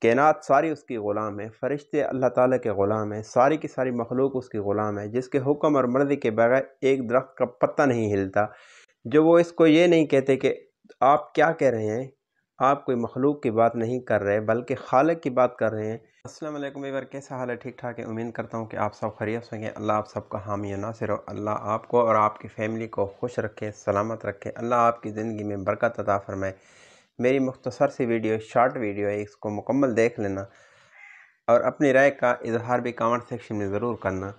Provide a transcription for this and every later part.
کائنات ساری اس کی غلام ہے، فرشتے اللہ تعالیٰ کے غلام ہیں، ساری کی ساری مخلوق اس کی غلام ہے، جس کے حکم اور مرضی کے بغیر ایک درخت کا پتہ نہیں ہلتا، جو وہ اس کو یہ نہیں کہتے کہ آپ کیا کہہ رہے ہیں، آپ کوئی مخلوق کی بات نہیں کر رہے بلکہ خالق کی بات کر رہے ہیں۔ السلام علیکم ایور، کیسا حال ہے؟ ٹھیک ٹھاک ہے، امید کرتا ہوں کہ آپ سب خیریت سے ہوں گے۔ اللہ آپ سب کا حامی و ناصر ہو، اللہ آپ کو اور آپ کی فیملی کو خوش رکھے، سلامت رکھے، اللہ آپ کی زندگی میں برکت عطا فرمائے۔ میری مختصر سی ویڈیو، شارٹ ویڈیو ہے، اس کو مکمل دیکھ لینا اور اپنی رائے کا اظہار بھی کامنٹ سیکشن میں ضرور کرنا،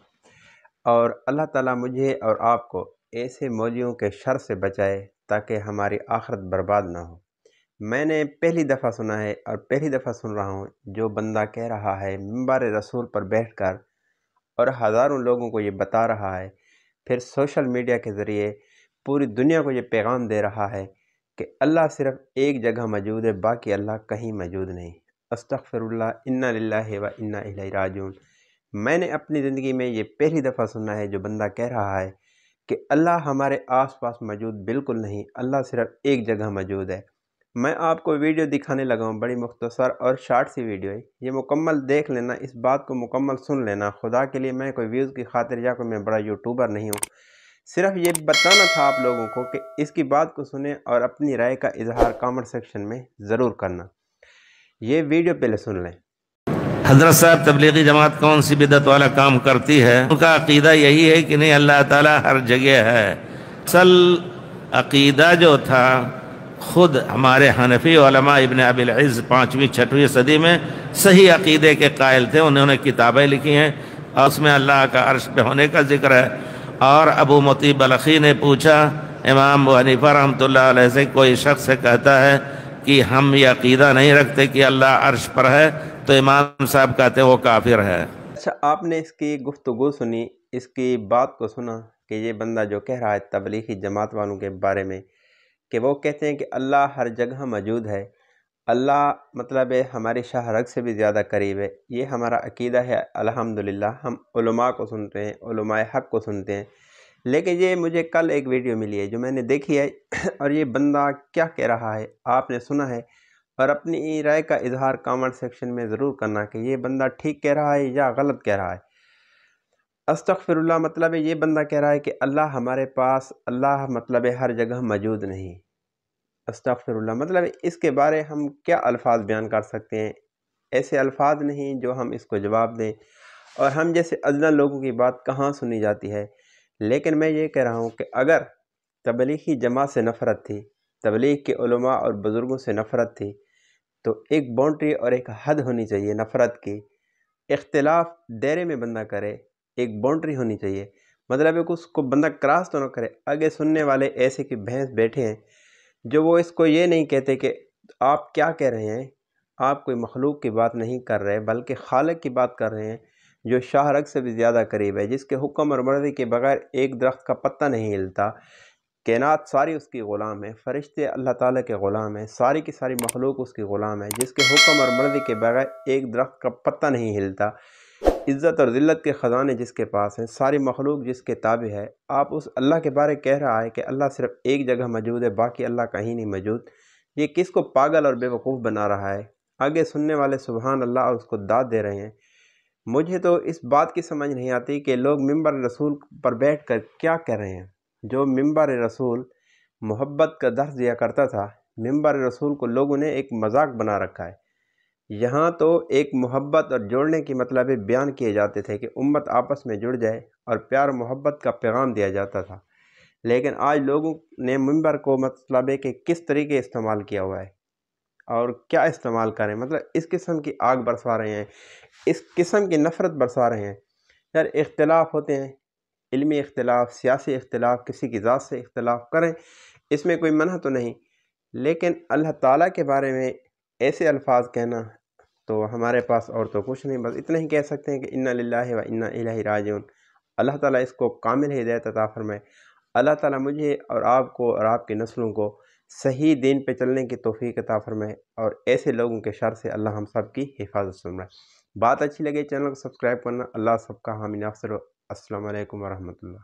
اور اللہ تعالیٰ مجھے اور آپ کو ایسے مولیوں کے شر سے بچائے تاکہ ہماری آخرت برباد نہ ہو۔ میں نے پہلی دفعہ سنا ہے اور پہلی دفعہ سن رہا ہوں جو بندہ کہہ رہا ہے منبر رسول پر بیٹھ کر اور ہزاروں لوگوں کو یہ بتا رہا ہے، پھر سوشل میڈیا کے ذریعے پوری دنیا کو یہ پیغام دے رہا ہے کہ اللہ صرف ایک جگہ موجود ہے، باقی اللہ کہیں موجود نہیں۔ استغفر اللہ، انا للہ و انا الیہ راجعون۔ میں نے اپنی زندگی میں یہ پہلی دفعہ سنا ہے جو بندہ کہہ رہا ہے کہ اللہ ہمارے آس پاس موجود بالکل نہیں، اللہ صرف ایک جگہ موجود ہے۔ میں آپ کو ویڈیو دکھانے لگا ہوں، بڑی مختصر اور شارٹ سی ویڈیو ہے، یہ مکمل دیکھ لینا، اس بات کو مکمل سن لینا۔ خدا کے لیے میں کوئی ویوز کی خاطر یا کوئی میں بڑا یوٹیوبر نہیں ہوں، صرف یہ بتانا تھا آپ لوگوں کو کہ اس کی بات کو سنیں اور اپنی رائے کا اظہار کامنٹ سیکشن میں ضرور کرنا۔ یہ ویڈیو پہلے سن لیں۔ حضرت صاحب تبلیغی جماعت کون سی بدعت والا کام کرتی ہے؟ ان کا عقیدہ یہی ہے کہ نہیں اللہ تعالیٰ ہر جگہ ہے۔ اصل عقیدہ جو تھا خود ہمارے حنفی علماء ابن ابی العز 5ویں 6ویں صدی میں صحیح عقیدے کے قائل تھے، انہوں نے کتابیں لکھی ہیں اور اس میں اللہ کا عرش پہ ہونے کا ذکر ہے۔ اور ابو مطیع بلخی نے پوچھا امام ابو حنیفہ رحمۃ اللہ علیہ سے، کوئی شخص سے کہتا ہے کہ ہم یہ عقیدہ نہیں رکھتے کہ اللہ عرش پر ہے، تو امام صاحب کہتے ہیں وہ کافر ہے۔ اچھا، آپ نے اس کی گفتگو سنی، اس کی بات کو سنا کہ یہ بندہ جو کہہ رہا ہے تبلیغی جماعت والوں کے بارے میں کہ وہ کہتے ہیں کہ اللہ ہر جگہ موجود ہے، اللہ مطلب ہے ہماری شاہ رگ سے بھی زیادہ قریب ہے، یہ ہمارا عقیدہ ہے۔ الحمدللہ ہم علماء کو سنتے ہیں، علماء حق کو سنتے ہیں، لیکن یہ مجھے کل ایک ویڈیو ملی ہے جو میں نے دیکھی ہے اور یہ بندہ کیا کہہ رہا ہے آپ نے سنا ہے، اور اپنی رائے کا اظہار کامنٹ سیکشن میں ضرور کرنا کہ یہ بندہ ٹھیک کہہ رہا ہے یا غلط کہہ رہا ہے۔ استغفر اللہ، مطلب ہے یہ بندہ کہہ رہا ہے کہ اللہ ہمارے پاس، اللہ مطلب ہے ہر جگہ موجود نہیں۔ استغفر اللہ، مطلب اس کے بارے ہم کیا الفاظ بیان کر سکتے ہیں؟ ایسے الفاظ نہیں جو ہم اس کو جواب دیں، اور ہم جیسے ادنا لوگوں کی بات کہاں سنی جاتی ہے۔ لیکن میں یہ کہہ رہا ہوں کہ اگر تبلیغی جماعت سے نفرت تھی، تبلیغ کے علماء اور بزرگوں سے نفرت تھی، تو ایک باؤنڈری اور ایک حد ہونی چاہیے نفرت کی۔ اختلاف دائرے میں بندہ کرے، ایک باؤنڈری ہونی چاہیے، مطلب ہے کہ اس کو بندہ کراس تو نہ کرے۔ آگے سننے والے ایسے کی بھینس بیٹھے ہیں جو وہ اس کو یہ نہیں کہتے کہ آپ کیا کہہ رہے ہیں، آپ کوئی مخلوق کی بات نہیں کر رہے بلکہ خالق کی بات کر رہے ہیں، جو شاہ رگ سے بھی زیادہ قریب ہے، جس کے حکم اور مرضی کے بغیر ایک درخت کا پتہ نہیں ہلتا۔ کائنات ساری اس کی غلام ہے، فرشتے اللہ تعالیٰ کے غلام ہیں، ساری کی ساری مخلوق اس کی غلام ہے، جس کے حکم اور مرضی کے بغیر ایک درخت کا پتہ نہیں ہلتا۔ عزت اور ذلت کے خزانے جس کے پاس ہیں، ساری مخلوق جس کے تابع ہے، آپ اس اللہ کے بارے کہہ رہا ہے کہ اللہ صرف ایک جگہ موجود ہے، باقی اللہ کہیں نہیں موجود۔ یہ کس کو پاگل اور بے وقوف بنا رہا ہے؟ آگے سننے والے سبحان اللہ اور اس کو داد دے رہے ہیں۔ مجھے تو اس بات کی سمجھ نہیں آتی کہ لوگ منبر رسول پر بیٹھ کر کیا کر رہے ہیں۔ جو منبر رسول محبت کا درس دیا کرتا تھا، منبر رسول کو لوگوں نے ایک مذاق بنا رکھا ہے۔ یہاں تو ایک محبت اور جوڑنے کی مطلب بیان کیے جاتے تھے کہ امت آپس میں جڑ جائے اور پیار محبت کا پیغام دیا جاتا تھا، لیکن آج لوگوں نے منبر کو مطلب ہے کہ کس طریقے استعمال کیا ہوا ہے اور کیا استعمال کریں، مطلب اس قسم کی آگ برسا رہے ہیں، اس قسم کی نفرت برسا رہے ہیں۔ یار اختلاف ہوتے ہیں، علمی اختلاف، سیاسی اختلاف، کسی کی ذات سے اختلاف کریں، اس میں کوئی منع تو نہیں، لیکن اللہ تعالیٰ کے بارے میں ایسے الفاظ کہنا تو ہمارے پاس اور تو کچھ نہیں، بس اتنا ہی کہہ سکتے ہیں کہ انا للہ و انا الیہ راجعون۔ اللہ تعالیٰ اس کو کامل ہدایت عطا فرمائے۔ اللہ تعالیٰ مجھے اور آپ کو اور آپ کی نسلوں کو صحیح دین پہ چلنے کی توفیق عطا فرمائے، اور ایسے لوگوں کے شر سے اللہ ہم سب کی حفاظت فرمائے۔ بات اچھی لگے چینل کو سبسکرائب کرنا۔ اللہ سب کا حامی ناصر ہو۔ السلام علیکم ورحمۃ اللہ۔